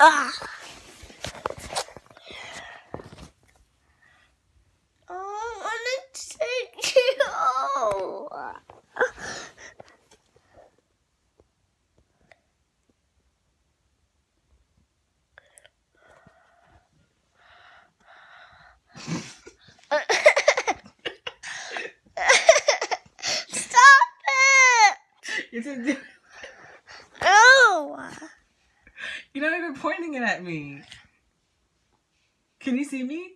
Ah. Oh, I want to take you. Stop it! You didn't do it. Oh. You're not even pointing it at me. Can you see me?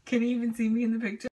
Can you even see me in the picture?